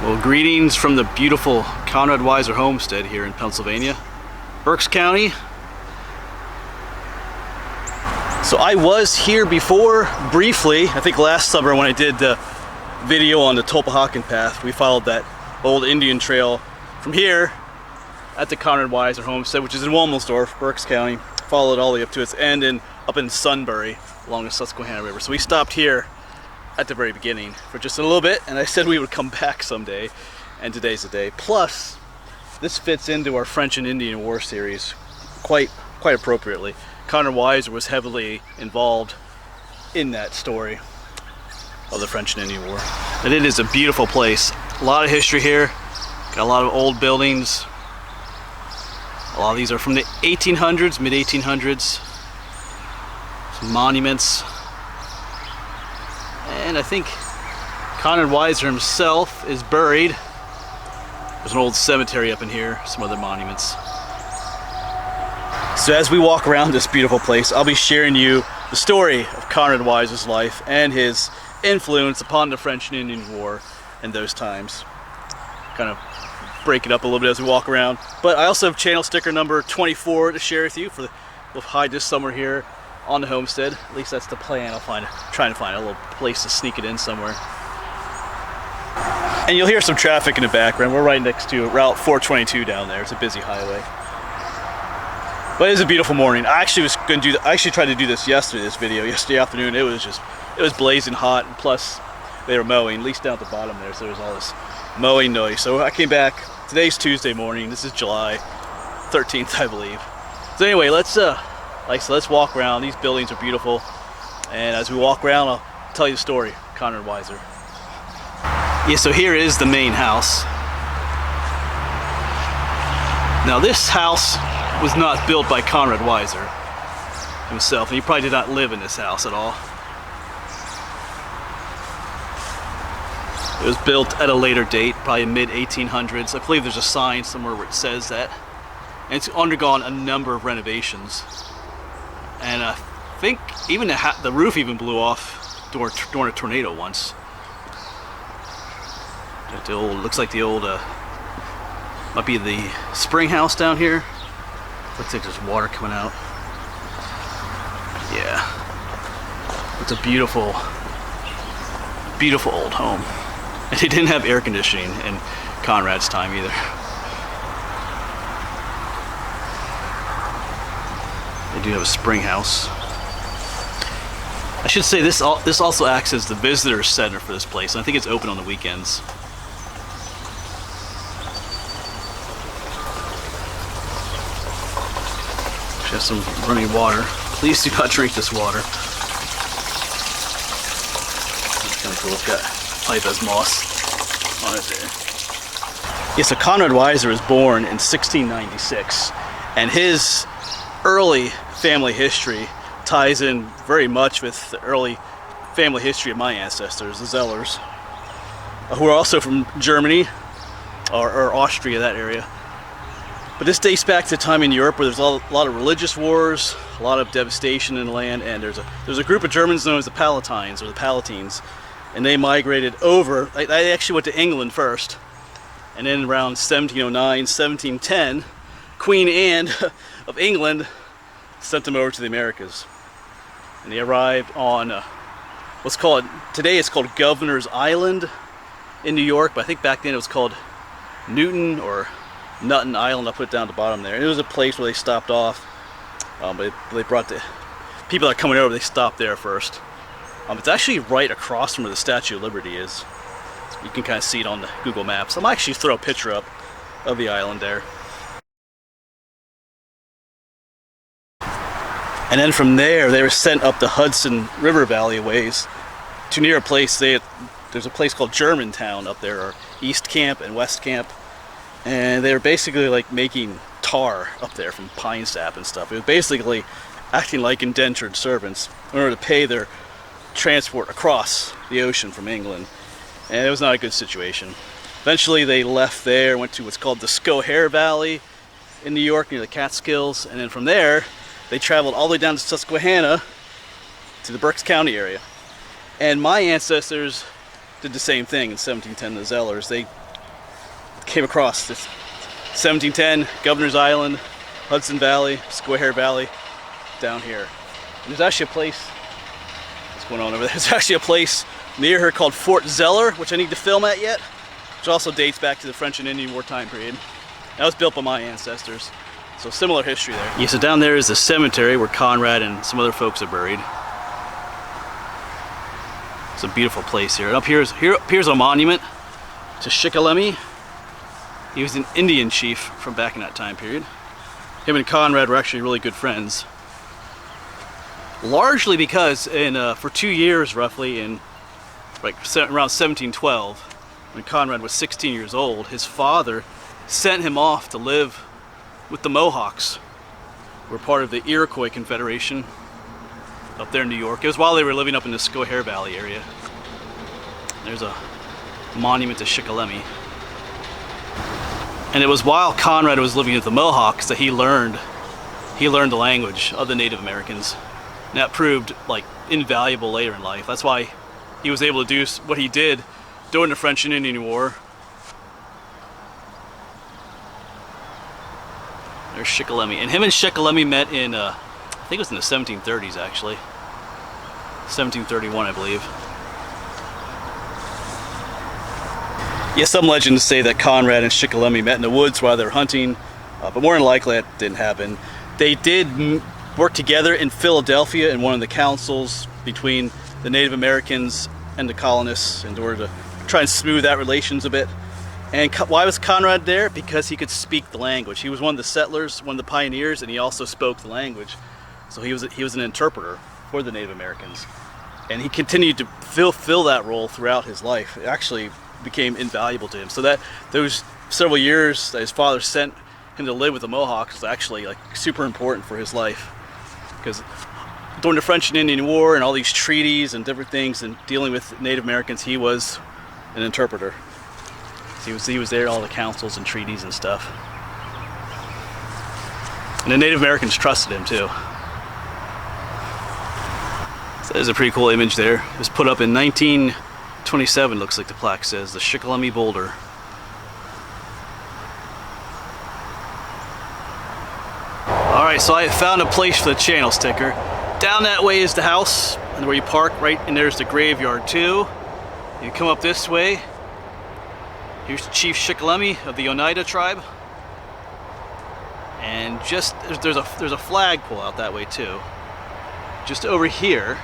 Well, greetings from the beautiful Conrad Weiser homestead here in Pennsylvania, Berks County. So I was here before, briefly, I think last summer when I did the video on the Tulpehocken path. We followed that old Indian trail from here at the Conrad Weiser homestead, which is in Womelsdorf, Berks County. Followed all the way up to its end and up in Sunbury along the Susquehanna River. So we stopped here at the very beginning for just a little bit, and I said we would come back someday, and today's the day. Plus, this fits into our French and Indian War series quite appropriately. Conrad Weiser was heavily involved in that story of the French and Indian War. And it is a beautiful place. A lot of history here. Got a lot of old buildings. A lot of these are from the 1800s, mid 1800s. Some monuments. And I think Conrad Weiser himself is buried. There's an old cemetery up in here, some other monuments. So as we walk around this beautiful place, I'll be sharing you the story of Conrad Weiser's life and his influence upon the French and Indian War in those times. Kind of break it up a little bit as we walk around. But I also have channel sticker number 24 to share with you. We'll hide this somewhere here on the homestead. At least that's the plan. Trying to find a little place to sneak it in somewhere. And you'll hear some traffic in the background. We're right next to Route 422 down there. It's a busy highway. But it is a beautiful morning. I actually tried to do this yesterday afternoon. It was blazing hot, and plus they were mowing, at least down at the bottom there, so there was all this mowing noise. So I came back. Today's Tuesday morning. This is July 13th, I believe. So anyway, let's walk around. These buildings are beautiful, and as we walk around, I'll tell you the story. Conrad Weiser. Yeah, so here is the main house. Now this house was not built by Conrad Weiser himself, and he probably did not live in this house at all. It was built at a later date, probably mid 1800s. I believe there's a sign somewhere where it says that. And it's undergone a number of renovations. And I think even the roof even blew off during a tornado once. Looks like the old, might be the spring house down here. Looks like there's water coming out. Yeah. It's a beautiful, beautiful old home. And they didn't have air conditioning in Conrad's time either. They do have a spring house. I should say this also acts as the visitor center for this place. I think it's open on the weekends. Has some running water. Please do not drink this water. That's kind of cool. It's got pipe as moss on it there. Yeah, so Conrad Weiser was born in 1696, and his early family history ties in very much with the early family history of my ancestors, the Zellers, who are also from Germany or Austria, that area. But this dates back to a time in Europe where there's a lot of religious wars, a lot of devastation in the land, and there's a group of Germans known as the Palatines, or the Palatines, and they migrated over. They actually went to England first, and then around 1709, 1710, Queen Anne of England sent them over to the Americas. And they arrived on today it's called Governor's Island in New York, but I think back then it was called Newton or Nutten Island. I'll put it down at the bottom there. It was a place where they stopped off, but they brought the people that are coming over. They stopped there first. It's actually right across from where the Statue of Liberty is. So you can kind of see it on the Google Maps. I might actually throw a picture up of the island there. And then from there, they were sent up the Hudson River Valley a ways to near a place. There's a place called Germantown up there, or East Camp and West Camp. And they were basically like making tar up there from pine sap and stuff. It was basically acting like indentured servants in order to pay their transport across the ocean from England. And it was not a good situation. Eventually they left there, went to what's called the Schoharie Valley in New York near the Catskills. And then from there, they traveled all the way down to Susquehanna to the Berks County area. And my ancestors did the same thing in 1710, the Zellers. They came across this 1710 Governor's Island, Hudson Valley, Square Valley, down here. And there's actually a place, what's going on over there? There's actually a place near here called Fort Zeller, which I need to film at yet, which also dates back to the French and Indian War time period. That was built by my ancestors. So similar history there. Yeah, so down there is the cemetery where Conrad and some other folks are buried. It's a beautiful place here. And up here appears a monument to Shikellamy. He was an Indian chief from back in that time period. Him and Conrad were actually really good friends. Largely because for 2 years roughly in around 1712, when Conrad was 16 years old, his father sent him off to live with the Mohawks, who were part of the Iroquois Confederation up there in New York. It was while they were living up in the Square Valley area. There's a monument to Shikellamy. And it was while Conrad was living with the Mohawks that he learned the language of the Native Americans. And that proved like invaluable later in life. That's why he was able to do what he did during the French and Indian War. There's Shikellamy. And him and Shikellamy met in, I think it was in the 1730s actually. 1731, I believe. Yeah, some legends say that Conrad and Shikellamy met in the woods while they were hunting, but more than likely that didn't happen. They did work together in Philadelphia in one of the councils between the Native Americans and the colonists in order to try and smooth out relations a bit. And why was Conrad there? Because he could speak the language. He was one of the settlers, one of the pioneers, and he also spoke the language. So he was an interpreter for the Native Americans. And he continued to fill that role throughout his life. It actually became invaluable to him. So that those several years that his father sent him to live with the Mohawks was actually like super important for his life. Because during the French and Indian War and all these treaties and different things and dealing with Native Americans, he was an interpreter. He was there at all the councils and treaties and stuff. And the Native Americans trusted him too. So there's a pretty cool image there. It was put up in 1927, looks like the plaque says, the Shikellamy boulder. Alright, so I found a place for the channel sticker. Down that way is the house, and where you park, right, and there's the graveyard too. You come up this way. Here's Chief Shikellamy of the Oneida tribe. And just, there's a flagpole out that way too. Just over here,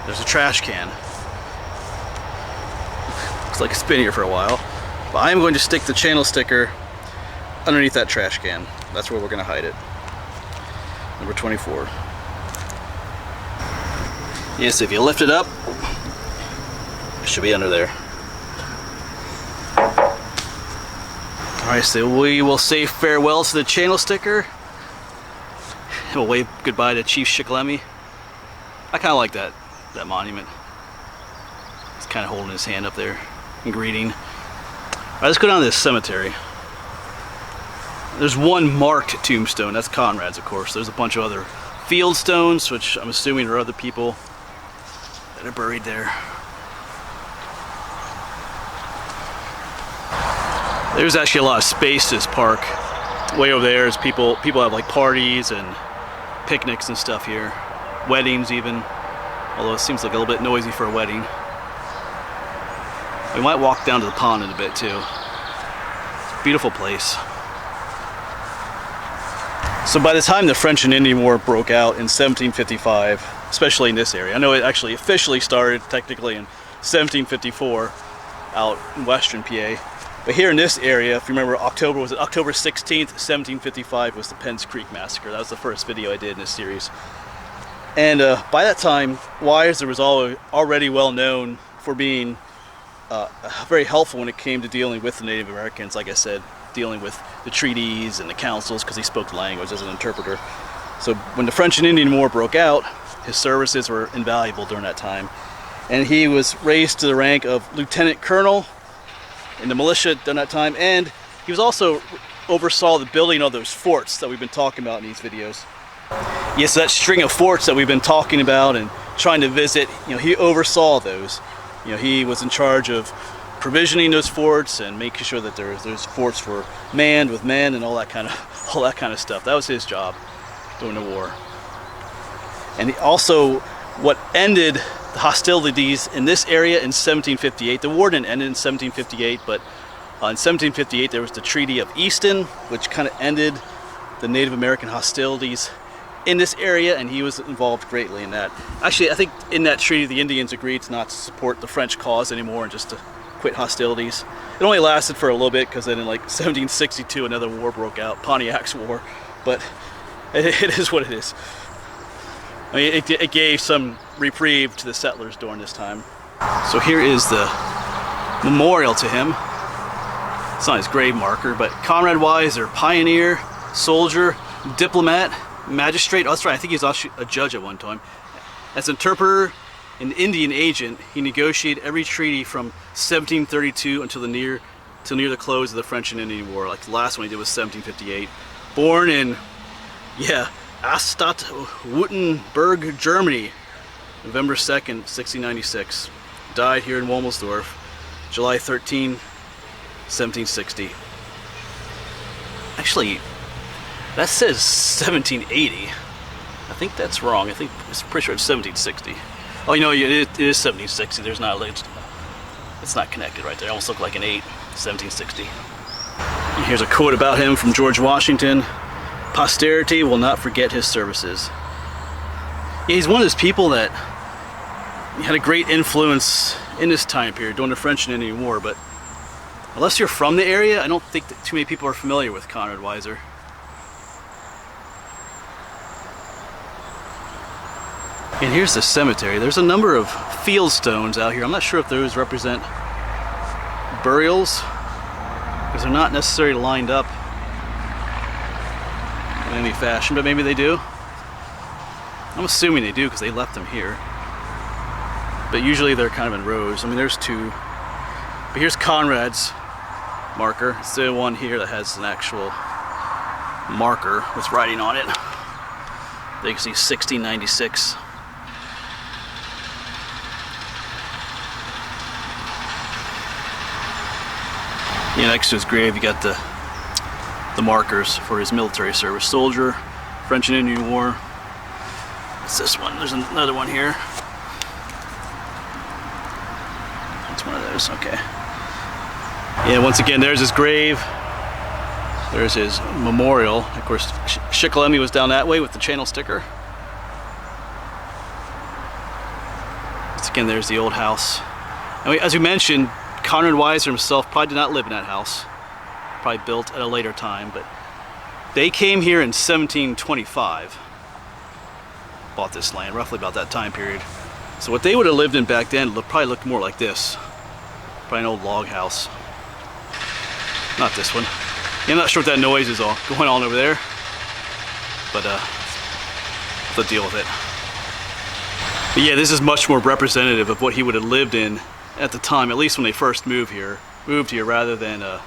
there's a trash can. Looks like it's been here for a while. But I'm going to stick the channel sticker underneath that trash can. That's where we're going to hide it. Number 24. Yes, if you lift it up, it should be under there. Alright, so we will say farewell to the channel sticker. And we'll wave goodbye to Chief Shikellamy. I kind of like that monument. He's kind of holding his hand up there and greeting. Alright, let's go down to this cemetery. There's one marked tombstone. That's Conrad's, of course. There's a bunch of other field stones, which I'm assuming are other people that are buried there. There's actually a lot of space to this park. Way over there is people have like parties and picnics and stuff here. Weddings even. Although it seems like a little bit noisy for a wedding. We might walk down to the pond in a bit too. It's a beautiful place. So by the time the French and Indian War broke out in 1755, especially in this area, I know it actually officially started technically in 1754 out in western PA. But here in this area, if you remember, October 16th, 1755 was the Penns Creek Massacre. That was the first video I did in this series. And by that time, Weiser was already well known for being very helpful when it came to dealing with the Native Americans, like I said, dealing with the treaties and the councils because he spoke the language as an interpreter. So when the French and Indian War broke out, his services were invaluable during that time. And he was raised to the rank of lieutenant colonel in the militia during that time, and he was also oversaw the building of those forts that we've been talking about in these videos. Yes, that string of forts that we've been talking about and trying to visit, he oversaw those. He was in charge of provisioning those forts and making sure that those forts were manned with men and all that kind of stuff. That was his job during the war. And also, what ended the hostilities in this area in 1758. The war didn't end in 1758, but in 1758 there was the Treaty of Easton, which kind of ended the Native American hostilities in this area, and he was involved greatly in that. Actually, I think in that treaty the Indians agreed to not support the French cause anymore and just to quit hostilities. It only lasted for a little bit because then in like 1762 another war broke out, Pontiac's War, but it is what it is. I mean, it gave some reprieve to the settlers during this time. So here is the memorial to him. It's not his grave marker, but Conrad Weiser, pioneer, soldier, diplomat, magistrate. Oh, that's right, I think he was also a judge at one time. As interpreter and Indian agent, he negotiated every treaty from 1732 until near the close of the French and Indian War. Like the last one he did was 1758. Born in, Astat-Württemberg, Germany, November 2nd, 1696. Died here in Womelsdorf, July 13, 1760. Actually, that says 1780. I think that's wrong. I think it's pretty sure it's 1760. Oh, you know, it is 1760. There's not, it's not connected right there. It almost looked like an 8, 1760. And here's a quote about him from George Washington. Posterity will not forget his services. Yeah, he's one of those people that had a great influence in this time period during the French and Indian War, but unless you're from the area, I don't think that too many people are familiar with Conrad Weiser. And here's the cemetery. There's a number of field stones out here. I'm not sure if those represent burials, because they're not necessarily lined up in any fashion, but maybe they do. I'm assuming they do because they left them here. But usually they're kind of in rows. I mean, there's two. But here's Conrad's marker. It's the one here that has an actual marker with writing on it. There you can see 1696. Yeah, next to his grave you got the markers for his military service. Soldier, French and Indian War. It's this one. There's another one here. It's one of those, okay. Yeah, once again, there's his grave. There's his memorial. Of course, Shikellamy was down that way with the channel sticker. Once again, there's the old house. And as we mentioned, Conrad Weiser himself probably did not live in that house. Probably built at a later time, but they came here in 1725. Bought this land, roughly about that time period. So what they would have lived in back then probably looked more like this. Probably an old log house. Not this one. Yeah, I'm not sure what that noise is all going on over there, but we'll deal with it. But yeah, this is much more representative of what he would have lived in at the time, at least when they first moved here, rather than the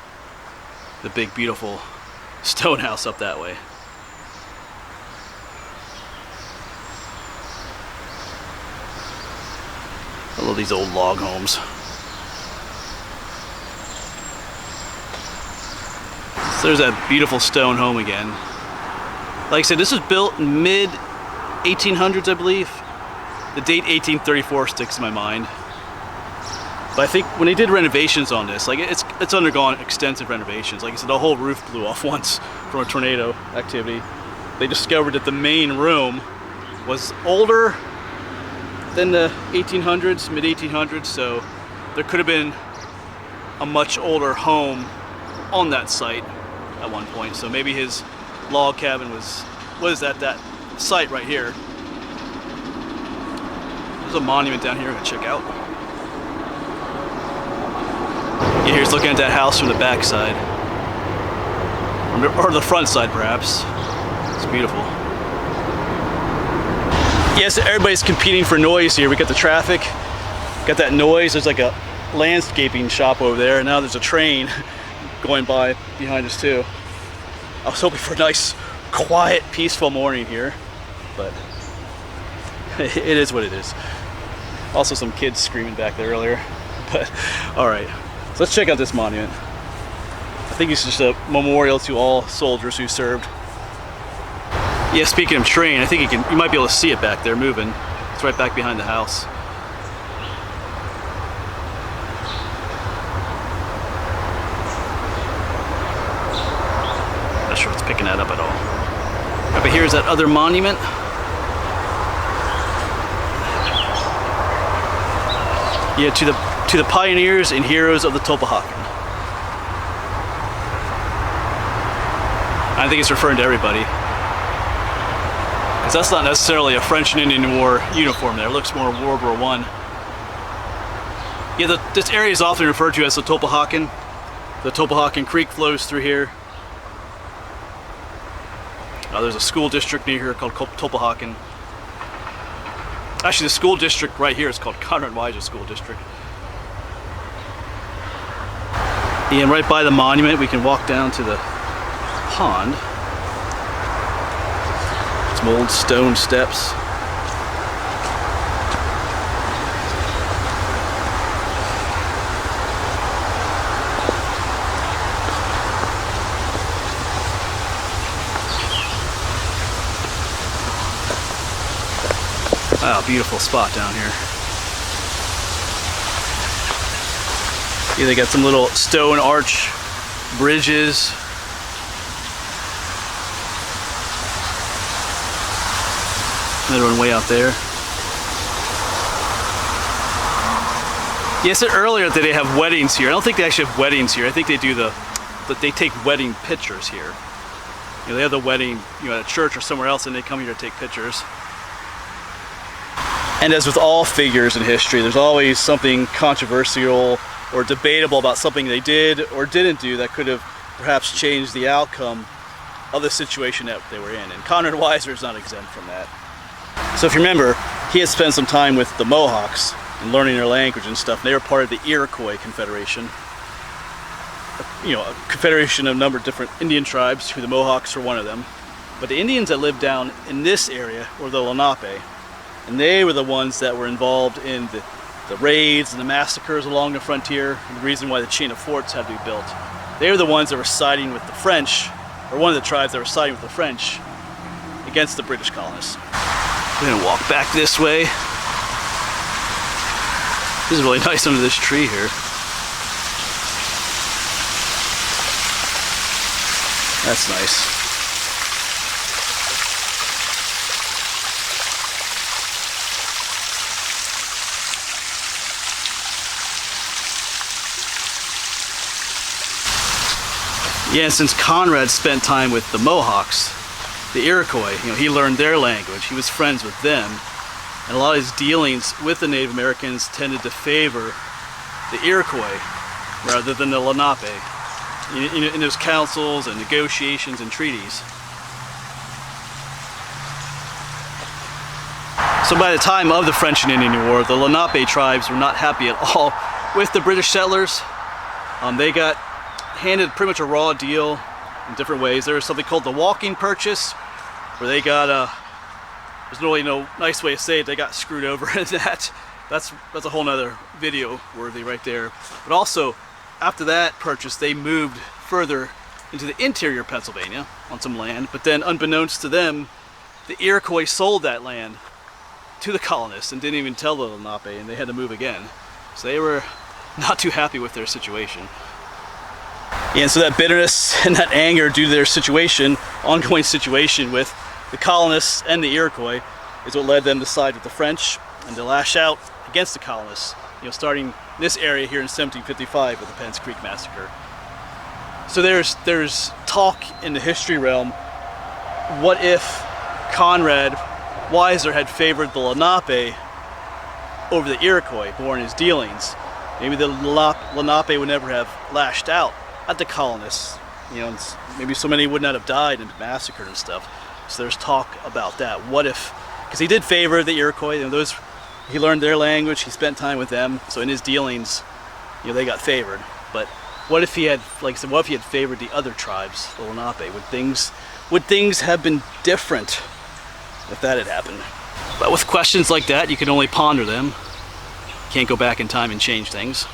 big beautiful stone house up that way. I love these old log homes. So there's that beautiful stone home again. Like I said, this was built in mid 1800s, I believe. The date 1834 sticks in my mind. But I think when they did renovations on this, like it's undergone extensive renovations. Like I said, the whole roof blew off once from a tornado activity. They discovered that the main room was older than the 1800s, mid 1800s, so there could have been a much older home on that site at one point. So maybe his log cabin was at that site right here. There's a monument down here I'm gonna check out. Yeah, here's looking at that house from the back side, or the front side perhaps. It's beautiful. Yes, everybody's competing for noise here. We got the traffic, got that noise. There's like a landscaping shop over there, and now there's a train going by behind us too. I was hoping for a nice, quiet, peaceful morning here, but it is what it is. Also some kids screaming back there earlier, but all right. So let's check out this monument. I think it's just a memorial to all soldiers who served. Yeah, speaking of train, I think you might be able to see it back there moving. It's right back behind the house. Not sure if it's picking that up at all. Right, but here's that other monument. Yeah, to the pioneers and heroes of the Tulpehocken. I think it's referring to everybody. Because that's not necessarily a French and Indian War uniform there. It looks more World War I. Yeah, this area is often referred to as the Tulpehocken. The Tulpehocken Creek flows through here. There's a school district near here called Tulpehocken. Actually, the school district right here is called Conrad Weiser School District. And right by the monument, we can walk down to the pond. Some old stone steps. Wow, beautiful spot down here. Yeah, they got some little stone arch bridges. Another one way out there. Yeah, I said earlier that they have weddings here. I don't think they actually have weddings here. I think they do they take wedding pictures here. You know, they have the wedding, you know, at a church or somewhere else, and they come here to take pictures. And as with all figures in history, there's always something controversial or debatable about something they did or didn't do that could have perhaps changed the outcome of the situation that they were in. And Conrad Weiser is not exempt from that. So if you remember, he had spent some time with the Mohawks and learning their language and stuff. They were part of the Iroquois Confederation. You know, a confederation of a number of different Indian tribes, who the Mohawks were one of them. But the Indians that lived down in this area were the Lenape. And they were the ones that were involved in the raids and the massacres along the frontier, and the reason why the chain of forts had to be built. They were the ones that were siding with the French, or one of the tribes that were siding with the French against the British colonists. We're gonna walk back this way. This is really nice under this tree here. That's nice. Yeah, and since Conrad spent time with the Mohawks, the Iroquois, you know, he learned their language, he was friends with them, and a lot of his dealings with the Native Americans tended to favor the Iroquois rather than the Lenape in those councils and negotiations and treaties. So by the time of the French and Indian War, the Lenape tribes were not happy at all with the British settlers. They got handed pretty much a raw deal in different ways. There was something called the walking purchase, where they got there's really no nice way to say it, they got screwed over in that. That's a whole nother video worthy right there. But also, after that purchase, they moved further into the interior of Pennsylvania on some land, but then unbeknownst to them, the Iroquois sold that land to the colonists and didn't even tell the Lenape, and they had to move again. So they were not too happy with their situation. And so that bitterness and that anger due to their situation, ongoing situation with the colonists and the Iroquois, is what led them to side with the French and to lash out against the colonists, you know, starting this area here in 1755 with the Penn's Creek Massacre. So there's talk in the history realm, what if Conrad Weiser had favored the Lenape over the Iroquois, born his dealings? Maybe the Lenape would never have lashed out at the colonists, you know, maybe so many would not have died and massacred and stuff. So there's talk about that. What if, because he did favor the Iroquois, you know, he learned their language, he spent time with them, so in his dealings, you know, they got favored. But what if he had, like I said, what if he had favored the other tribes, the Lenape? Would things have been different if that had happened? But with questions like that, you can only ponder them. You can't go back in time and change things.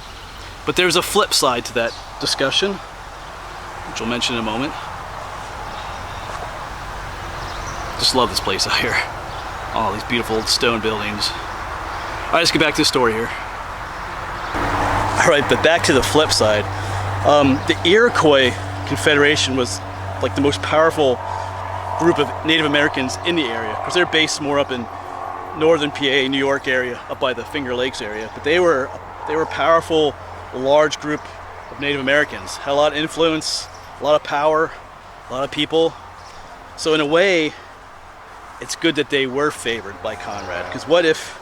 But there's a flip side to that discussion, which I'll mention in a moment. Just love this place out here. All these beautiful stone buildings. All right, let's get back to the story here. All right, but back to the flip side. The Iroquois Confederation was like the most powerful group of Native Americans in the area, because they're based more up in northern PA, New York area, up by the Finger Lakes area. But they were a powerful, large group of Native Americans. Had a lot of influence, a lot of power, a lot of people. So in a way, it's good that they were favored by Conrad, because what if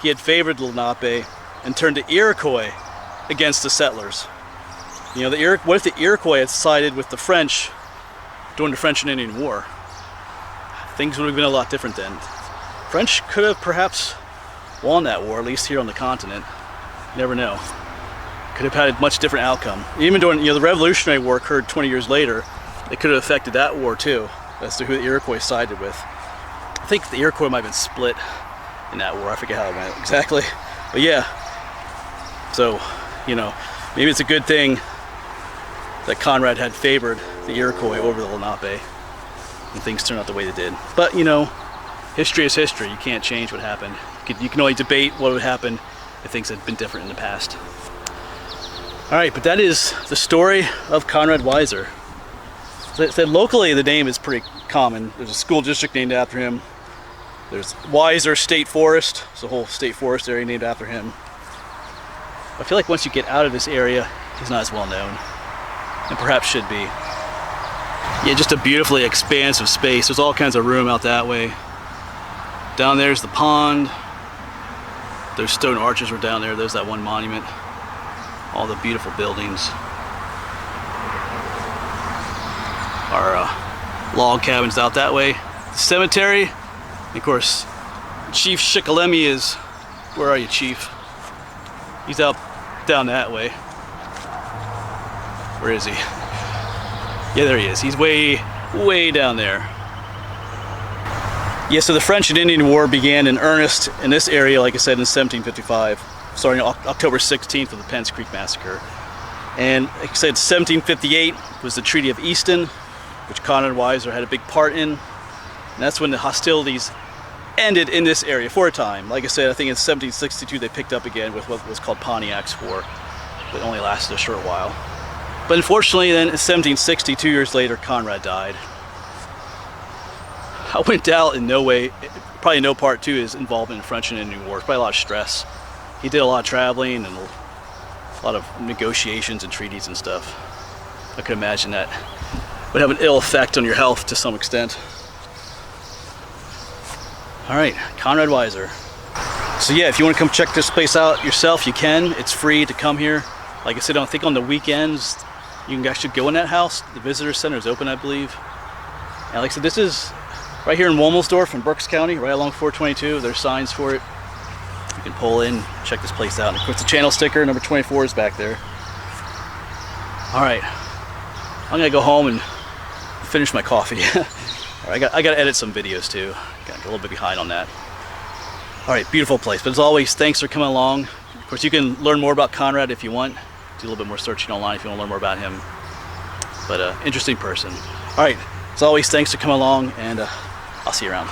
he had favored the Lenape and turned the Iroquois against the settlers? You know, what if the Iroquois had sided with the French during the French and Indian War? Things would have been a lot different then. French could have perhaps won that war, at least here on the continent. You never know. Could have had a much different outcome. Even during, the Revolutionary War occurred 20 years later. It could have affected that war too, as to who the Iroquois sided with. I think the Iroquois might have been split in that war. I forget how it went exactly. But yeah. So, maybe it's a good thing that Conrad had favored the Iroquois over the Lenape, and things turned out the way they did. But history is history. You can't change what happened. You can only debate what would happen if things had been different in the past. All right, but that is the story of Conrad Weiser. So locally, the name is pretty common. There's a school district named after him. There's Weiser State Forest. It's a whole state forest area named after him. I feel like once you get out of this area, he's not as well known, and perhaps should be. Yeah, just a beautifully expansive space. There's all kinds of room out that way. Down there's the pond. Those stone arches were down there. There's that one monument. All the beautiful buildings. Our log cabins out that way. The cemetery. And of course, Chief Shikellamy is... Where are you, Chief? He's out down that way. Where is he? Yeah, there he is. He's way, way down there. Yeah, so the French and Indian War began in earnest in this area, like I said, in 1755, starting October 16th with the Penn's Creek Massacre. And like I said, 1758 was the Treaty of Easton, which Conrad Weiser had a big part in. And that's when the hostilities ended in this area for a time. Like I said, I think in 1762 they picked up again with what was called Pontiac's War, but only lasted a short while. But unfortunately then in 1760, 2 years later, Conrad died. I wouldn't doubt in no way, probably no part to his involvement in French and Indian War. Probably a lot of stress. He did a lot of traveling and a lot of negotiations and treaties and stuff. I could imagine that would have an ill effect on your health to some extent. All right, Conrad Weiser. So yeah, if you want to come check this place out yourself, you can. It's free to come here. Like I said, I think on the weekends, you can actually go in that house. The visitor center is open, I believe. And like I said, this is right here in Womelsdorf in Berks County, right along 422. There's signs for it. You can pull in, check this place out. And of course, the channel sticker, number 24, is back there. All right, I'm gonna go home and finish my coffee. All right, I got to edit some videos too. Got a little bit behind on that. All right, beautiful place. But as always, thanks for coming along. Of course, you can learn more about Conrad if you want. Do a little bit more searching online if you want to learn more about him. But interesting person. All right, as always, thanks for coming along, and I'll see you around.